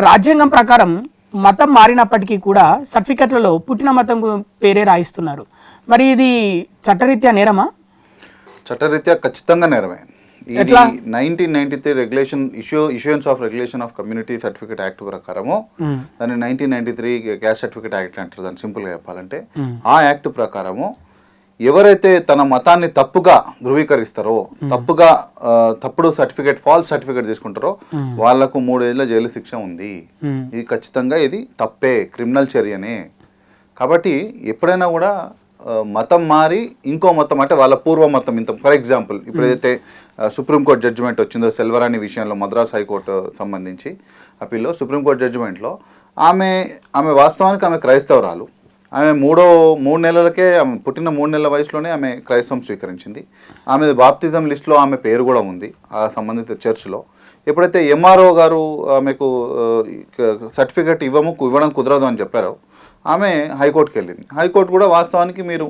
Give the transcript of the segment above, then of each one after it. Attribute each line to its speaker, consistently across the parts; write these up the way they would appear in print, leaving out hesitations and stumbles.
Speaker 1: రాజ్యాంగం ప్రకారం మతం మారినప్పటికీ కూడా సర్టిఫికెట్లలో పుట్టిన మతం పేరే రాయిస్తున్నారు. మరి ఇది చట్టరీత్యా నేరమా?
Speaker 2: చట్టరీత్యా ఖచ్చితంగా నేరమే. ఇది 1993 regulation issuance of regulation of community certificate act ప్రకారము, దాన్ని 1993 క్యాస్ట్ సర్టిఫికేట్ యాక్ట్ అంటారు దాన్ని సింపుల్గా చెప్పాలంటే. ఆ యాక్ట్ ప్రకారము ఎవరైతే తన మతాన్ని తప్పుగా ధృవీకరిస్తారో, తప్పుడు సర్టిఫికేట్, ఫాల్స్ సర్టిఫికేట్ తీసుకుంటారో వాళ్లకు 3 ఏళ్ల జైలు శిక్ష ఉంది. ఇది ఖచ్చితంగా ఇది తప్పే, క్రిమినల్ చర్యనే. కాబట్టి ఎప్పుడైనా కూడా మతం మారి ఇంకో మతం అంటే వాళ్ళ పూర్వ మతం ఇంత, ఫర్ ఎగ్జాంపుల్ ఇప్పుడు ఏదైతే సుప్రీంకోర్టు జడ్జిమెంట్ వచ్చిందో సెల్వరాని విషయంలో, మద్రాస్ హైకోర్టు సంబంధించి అప్పీల్లో సుప్రీంకోర్టు జడ్జిమెంట్లో ఆమె వాస్తవానికి ఆమె క్రైస్తవురాలు. ఆమె 3 నెలలకే, పుట్టిన 3 నెలల వయసులోనే ఆమె క్రైస్తవం స్వీకరించింది. ఆమె బాప్తిజం లిస్టులో ఆమె పేరు కూడా ఉంది ఆ సంబంధిత చర్చ్లో. ఎప్పుడైతే ఎంఆర్ఓ గారు ఆమెకు సర్టిఫికెట్ ఇవ్వడం కుదరదు అని చెప్పారో ఆమె హైకోర్టుకి వెళ్ళింది. హైకోర్టు కూడా వాస్తవానికి మీరు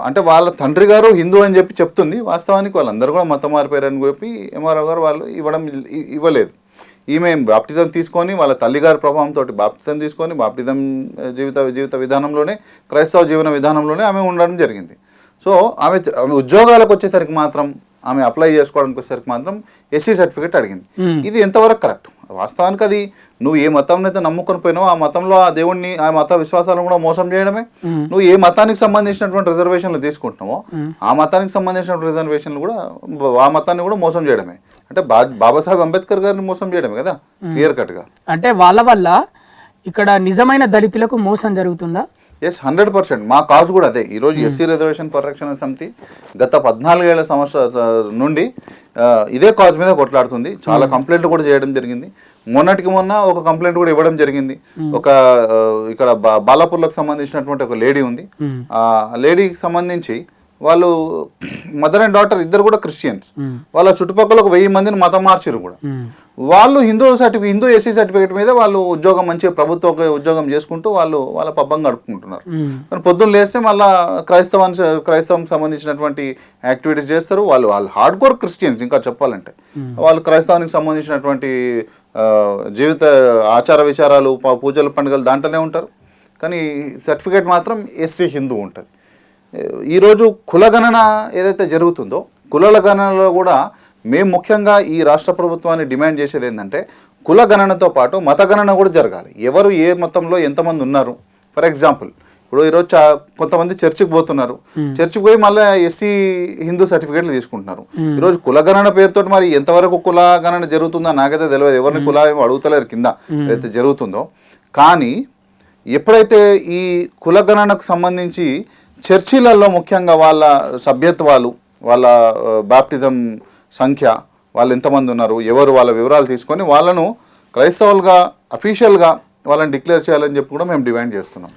Speaker 2: అంటే వాళ్ళ తండ్రి గారు హిందూ అని చెప్పి చెప్తుంది, వాస్తవానికి వాళ్ళందరూ కూడా మతం మారిపోయారని చెప్పి ఎంఆర్ఓ గారు వాళ్ళు ఇవ్వలేదు. ఈమె బాప్టిజం తీసుకొని వాళ్ళ తల్లిగారి ప్రభావంతో బాప్టిజం తీసుకొని బాప్టిజం జీవిత విధానంలోనే, క్రైస్తవ జీవన విధానంలోనే ఆమె ఉండడం జరిగింది. సో ఆమె ఉద్యోగాలకు వచ్చేసరికి మాత్రం, ఆమె అప్లై చేసుకోవడానికి వచ్చేసరికి మాత్రం ఎస్సీ సర్టిఫికేట్ అడిగింది. ఇది ఎంతవరకు కరెక్ట్? వాస్తవానికి అది నువ్వు ఏ మతం అయితే నమ్ముకొని పోయినావో ఆ మతంలో ఆ దేవుడిని, ఆ మత విశ్వాసాలను కూడా మోసం చేయడమే. నువ్వు ఏ మతానికి సంబంధించినటువంటి రిజర్వేషన్లు తీసుకుంటున్నావో ఆ మతానికి సంబంధించిన రిజర్వేషన్లు కూడా, ఆ మతాన్ని కూడా మోసం చేయడమే. అంటే బాబాసాహెబ్ అంబేద్కర్ గారిని మోసం చేయడమే కదా, క్లియర్ కట్గా.
Speaker 1: అంటే వాళ్ళ వల్ల ఇక్కడ నిజమైన దళితులకు మోసం జరుగుతుందా?
Speaker 2: ఎస్, 100%. మా కాజ్ కూడా అదే. ఈరోజు ఎస్సీ రిజర్వేషన్ పరిరక్షణ సమితి గత 14 సంవత్సరాల నుండి ఇదే కాజ్ మీద కొట్లాడుతుంది. చాలా కంప్లైంట్లు కూడా చేయడం జరిగింది. మొన్న ఒక కంప్లైంట్ కూడా ఇవ్వడం జరిగింది. ఇక్కడ బాలాపూర్లకు సంబంధించినటువంటి ఒక లేడీ ఉంది. ఆ లేడీకి సంబంధించి వాళ్ళు మదర్ అండ్ డాటర్ ఇద్దరు కూడా క్రిస్టియన్స్. వాళ్ళ చుట్టుపక్కల ఒక 1000 మందిని మతం మార్చిరు కూడా. వాళ్ళు హిందూ ఎస్సీ సర్టిఫికేట్ మీద వాళ్ళు ఉద్యోగం, మంచిగా ప్రభుత్వ ఉద్యోగం చేసుకుంటూ వాళ్ళ పబ్బం గడుపుకుంటున్నారు. కానీ పొద్దున్న లేస్తే మళ్ళీ క్రైస్తవం సంబంధించినటువంటి యాక్టివిటీస్ చేస్తారు. వాళ్ళు హార్డ్ కోర్ క్రిస్టియన్స్. ఇంకా చెప్పాలంటే వాళ్ళు క్రైస్తవానికి సంబంధించినటువంటి జీవిత ఆచార విచారాలు, పూజలు, పండుగలు దాంట్లోనే ఉంటారు. కానీ సర్టిఫికేట్ మాత్రం ఎస్సీ హిందూ ఉంటుంది. ఈరోజు కులగణన ఏదైతే జరుగుతుందో, కులగణనలో కూడా మేము ముఖ్యంగా ఈ రాష్ట్ర ప్రభుత్వాన్ని డిమాండ్ చేసేది ఏంటంటే కులగణనతో పాటు మతగణన కూడా జరగాలి. ఎవరు ఏ మతంలో ఎంతమంది ఉన్నారు. ఫర్ ఎగ్జాంపుల్ ఇప్పుడు ఈరోజు కొంతమంది చర్చికి పోతున్నారు, చర్చికి పోయి మళ్ళీ ఎస్సీ హిందూ సర్టిఫికేట్లు తీసుకుంటున్నారు. ఈరోజు కులగణన పేరుతో మరి ఎంతవరకు కులగణన జరుగుతుందో నాకైతే తెలియదు. ఎవరిని కుల అడుగుతలేరు కింద ఏదైతే జరుగుతుందో. కానీ ఎప్పుడైతే ఈ కులగణనకు సంబంధించి చర్చిలలో ముఖ్యంగా వాళ్ళ సభ్యత్వాలు, వాళ్ళ బాప్టిజం సంఖ్య, వాళ్ళు ఎంతమంది ఉన్నారు, ఎవరు, వాళ్ళ వివరాలు తీసుకొని వాళ్ళను క్రైస్తవులుగా అఫీషియల్గా వాళ్ళని డిక్లేర్ చేయాలని చెప్పి కూడా మేము డిమాండ్ చేస్తున్నాం.